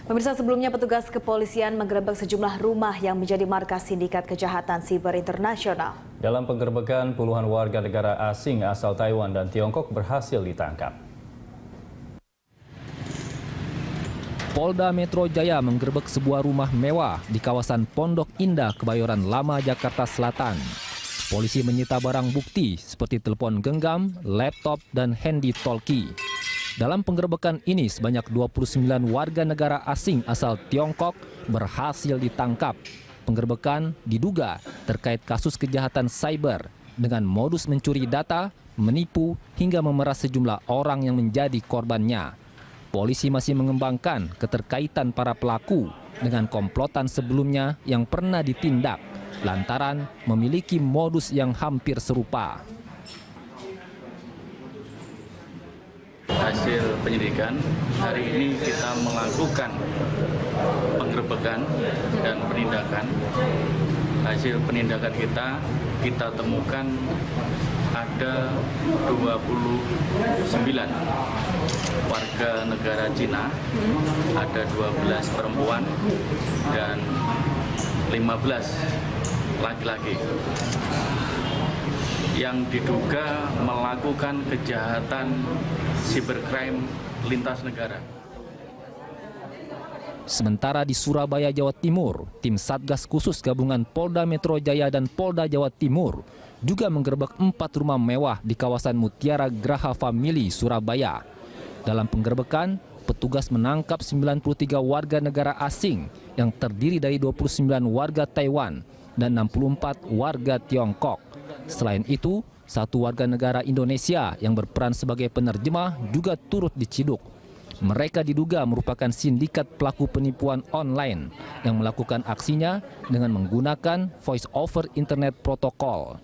Pemirsa, sebelumnya petugas kepolisian menggerebek sejumlah rumah yang menjadi markas sindikat kejahatan siber internasional. Dalam penggerebekan, puluhan warga negara asing asal Taiwan dan Tiongkok berhasil ditangkap. Polda Metro Jaya menggerebek sebuah rumah mewah di kawasan Pondok Indah, Kebayoran Lama, Jakarta Selatan. Polisi menyita barang bukti seperti telepon genggam, laptop, dan handy talkie. Dalam penggerebekan ini, sebanyak 29 warga negara asing asal Tiongkok berhasil ditangkap. Penggerebekan diduga terkait kasus kejahatan cyber dengan modus mencuri data, menipu, hingga memeras sejumlah orang yang menjadi korbannya. Polisi masih mengembangkan keterkaitan para pelaku dengan komplotan sebelumnya yang pernah ditindak lantaran memiliki modus yang hampir serupa. Hasil penyidikan, hari ini kita melakukan penggerebekan dan penindakan. Hasil penindakan kita temukan ada 29 warga negara Cina, ada 12 perempuan dan 15 laki-laki yang diduga melakukan kejahatan cybercrime lintas negara. Sementara di Surabaya, Jawa Timur, tim Satgas Khusus Gabungan Polda Metro Jaya dan Polda Jawa Timur juga menggerebek 4 rumah mewah di kawasan Mutiara Graha Family, Surabaya. Dalam penggerebekan, petugas menangkap 93 warga negara asing yang terdiri dari 29 warga Taiwan dan 64 warga Tiongkok. Selain itu, 1 warga negara Indonesia yang berperan sebagai penerjemah juga turut diciduk. Mereka diduga merupakan sindikat pelaku penipuan online yang melakukan aksinya dengan menggunakan voice over internet protokol.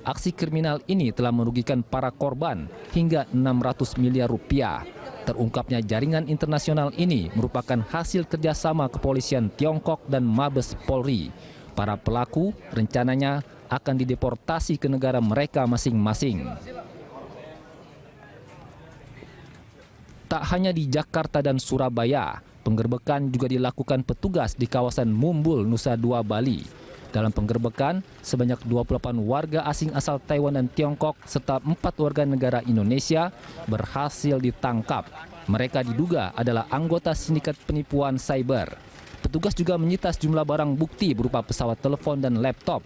Aksi kriminal ini telah merugikan para korban hingga 600 miliar rupiah. Terungkapnya jaringan internasional ini merupakan hasil kerjasama kepolisian Tiongkok dan Mabes Polri. Para pelaku rencananya akan dideportasi ke negara mereka masing-masing. Tak hanya di Jakarta dan Surabaya, penggerebekan juga dilakukan petugas di kawasan Mumbul, Nusa Dua, Bali. Dalam penggerebekan, sebanyak 28 warga asing asal Taiwan dan Tiongkok serta 4 warga negara Indonesia berhasil ditangkap. Mereka diduga adalah anggota sindikat penipuan cyber. Petugas juga menyita sejumlah barang bukti berupa pesawat telepon dan laptop.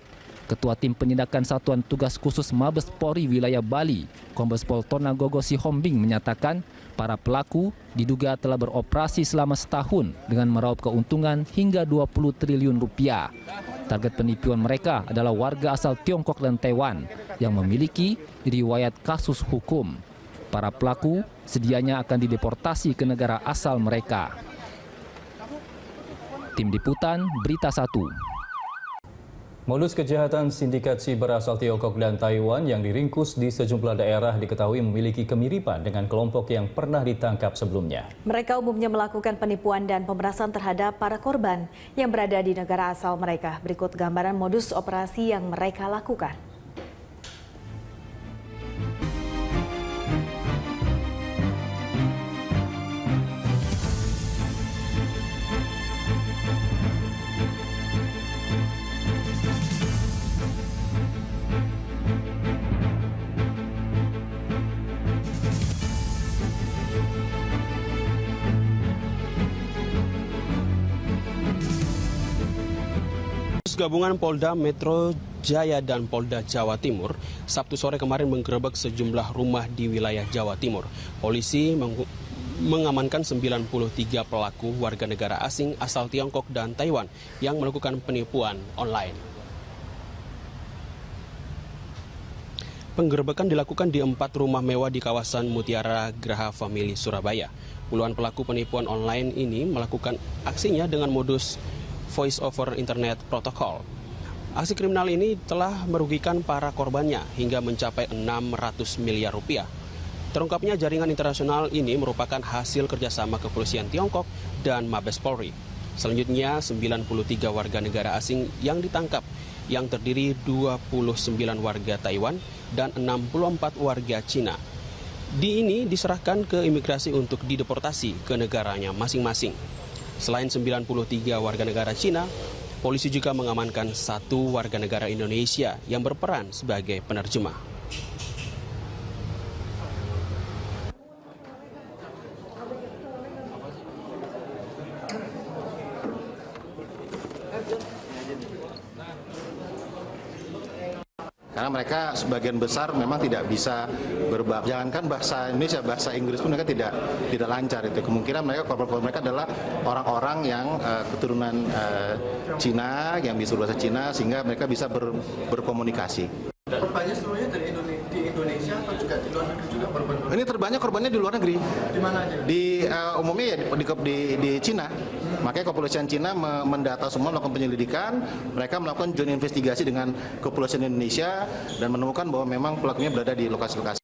Ketua Tim Penindakan Satuan Tugas Khusus Mabes Polri Wilayah Bali, Kombes Pol Tonagogo Sihombing menyatakan para pelaku diduga telah beroperasi selama setahun dengan meraup keuntungan hingga 20 triliun rupiah. Target penipuan mereka adalah warga asal Tiongkok dan Taiwan yang memiliki riwayat kasus hukum. Para pelaku sedianya akan dideportasi ke negara asal mereka. Tim Liputan Berita 1. Modus kejahatan sindikat siber asal Tiongkok dan Taiwan yang diringkus di sejumlah daerah diketahui memiliki kemiripan dengan kelompok yang pernah ditangkap sebelumnya. Mereka umumnya melakukan penipuan dan pemerasan terhadap para korban yang berada di negara asal mereka. Berikut gambaran modus operasi yang mereka lakukan. Gabungan Polda Metro Jaya dan Polda Jawa Timur Sabtu sore kemarin menggerebek sejumlah rumah di wilayah Jawa Timur. Polisi mengamankan 93 pelaku warga negara asing asal Tiongkok dan Taiwan yang melakukan penipuan online. Penggerebekan dilakukan di 4 rumah mewah di kawasan Mutiara Graha Family, Surabaya. Puluhan pelaku penipuan online ini melakukan aksinya dengan modus voice over internet protokol. Aksi kriminal ini telah merugikan para korbannya hingga mencapai 600 miliar rupiah. Terungkapnya jaringan internasional ini merupakan hasil kerjasama kepolisian Tiongkok dan Mabes Polri. Selanjutnya 93 warga negara asing yang ditangkap, yang terdiri 29 warga Taiwan dan 64 warga Cina. Ini diserahkan ke imigrasi untuk dideportasi ke negaranya masing-masing. Selain 93 warga negara Cina, polisi juga mengamankan 1 warga negara Indonesia yang berperan sebagai penerjemah. Karena mereka sebagian besar memang tidak bisa jangankan bahasa Indonesia, bahasa Inggris pun mereka tidak lancar. Itu kemungkinan korban mereka adalah orang-orang yang keturunan Cina, yang bisa bahasa Cina, sehingga mereka bisa berkomunikasi. Korbannya seluruhnya di Indonesia atau juga di luar negeri juga korban? Ini terbanyak korbannya di luar negeri. Di mana aja? Umumnya ya di Cina. Makanya kepolisian Cina mendata semua, melakukan penyelidikan. Mereka melakukan joint investigasi dengan kepolisian Indonesia dan menemukan bahwa memang pelakunya berada di lokasi-lokasi.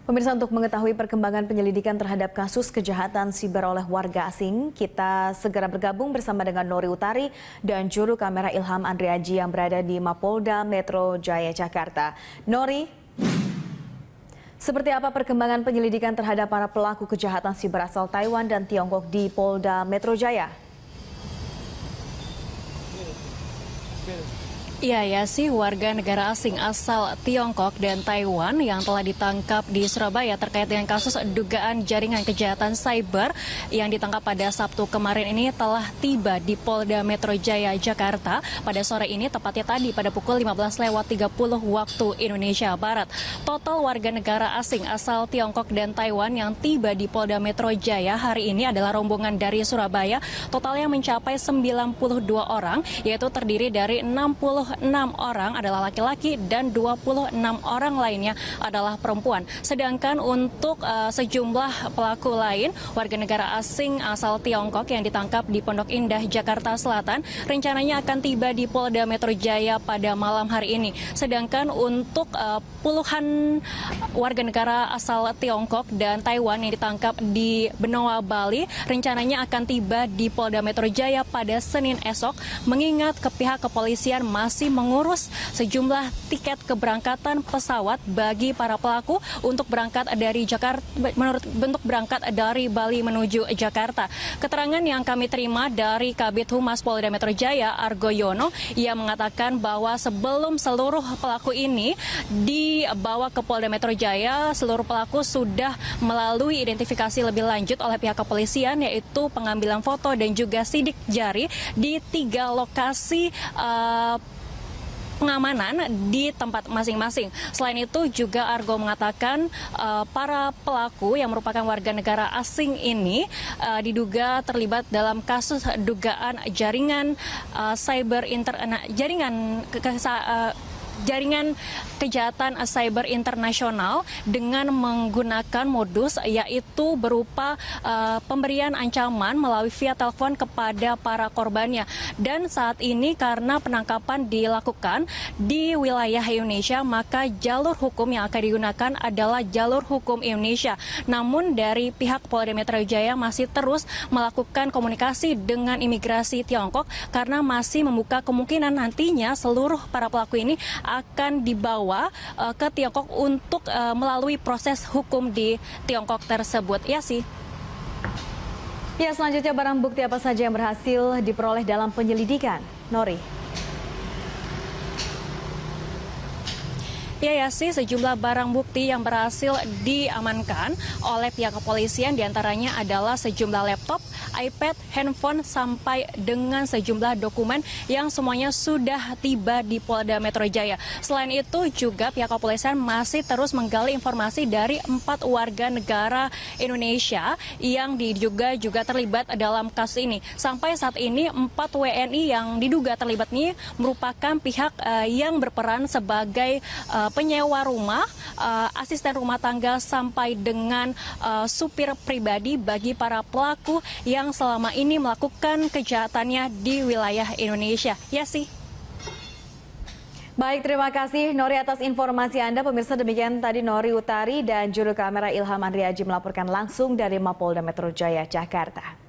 Pemirsa, untuk mengetahui perkembangan penyelidikan terhadap kasus kejahatan siber oleh warga asing, kita segera bergabung bersama dengan Nori Utari dan juru kamera Ilham Andriaji yang berada di Mapolda Metro Jaya, Jakarta. Nori, seperti apa perkembangan penyelidikan terhadap para pelaku kejahatan siber asal Taiwan dan Tiongkok di Polda Metro Jaya? Iya, Yasi, warga negara asing asal Tiongkok dan Taiwan yang telah ditangkap di Surabaya terkait dengan kasus dugaan jaringan kejahatan cyber yang ditangkap pada Sabtu kemarin ini telah tiba di Polda Metro Jaya, Jakarta pada sore ini, tepatnya tadi pada pukul 15.30 waktu Indonesia Barat. Total warga negara asing asal Tiongkok dan Taiwan yang tiba di Polda Metro Jaya hari ini adalah rombongan dari Surabaya, totalnya mencapai 92 orang, yaitu terdiri dari 66 orang adalah laki-laki dan 26 orang lainnya adalah perempuan. Sedangkan untuk sejumlah pelaku lain, warga negara asing asal Tiongkok yang ditangkap di Pondok Indah, Jakarta Selatan, rencananya akan tiba di Polda Metro Jaya pada malam hari ini. Sedangkan untuk puluhan warga negara asal Tiongkok dan Taiwan yang ditangkap di Benoa, Bali, rencananya akan tiba di Polda Metro Jaya pada Senin esok, mengingat pihak kepolisian masih mengurus sejumlah tiket keberangkatan pesawat bagi para pelaku untuk berangkat dari Bali menuju Jakarta. Keterangan yang kami terima dari Kabid Humas Polda Metro Jaya, Argo Yono, ia mengatakan bahwa sebelum seluruh pelaku ini dibawa ke Polda Metro Jaya, seluruh pelaku sudah melalui identifikasi lebih lanjut oleh pihak kepolisian, yaitu pengambilan foto dan juga sidik jari di 3 lokasi pengamanan di tempat masing-masing. Selain itu juga Argo mengatakan para pelaku yang merupakan warga negara asing ini diduga terlibat dalam kasus dugaan jaringan jaringan kejahatan cyber internasional dengan menggunakan modus yaitu berupa pemberian ancaman melalui via telepon kepada para korbannya. Dan saat ini karena penangkapan dilakukan di wilayah Indonesia, maka jalur hukum yang akan digunakan adalah jalur hukum Indonesia. Namun dari pihak Polda Metro Jaya masih terus melakukan komunikasi dengan imigrasi Tiongkok karena masih membuka kemungkinan nantinya seluruh para pelaku ini akan dibawa ke Tiongkok untuk melalui proses hukum di Tiongkok tersebut. Ya sih. Ya, selanjutnya barang bukti apa saja yang berhasil diperoleh dalam penyelidikan? Nori. Ya sih, sejumlah barang bukti yang berhasil diamankan oleh pihak kepolisian diantaranya adalah sejumlah laptop, iPad, handphone, sampai dengan sejumlah dokumen yang semuanya sudah tiba di Polda Metro Jaya. Selain itu juga pihak kepolisian masih terus menggali informasi dari 4 warga negara Indonesia yang diduga juga terlibat dalam kasus ini. Sampai saat ini 4 WNI yang diduga terlibat ini merupakan pihak yang berperan sebagai penyewa rumah, asisten rumah tangga, sampai dengan supir pribadi bagi para pelaku yang selama ini melakukan kejahatannya di wilayah Indonesia. Ya sih. Baik, terima kasih Nori atas informasi Anda. Pemirsa, demikian tadi Nori Utari dan juru kamera Ilham Andriaji melaporkan langsung dari Mapolda Metro Jaya, Jakarta.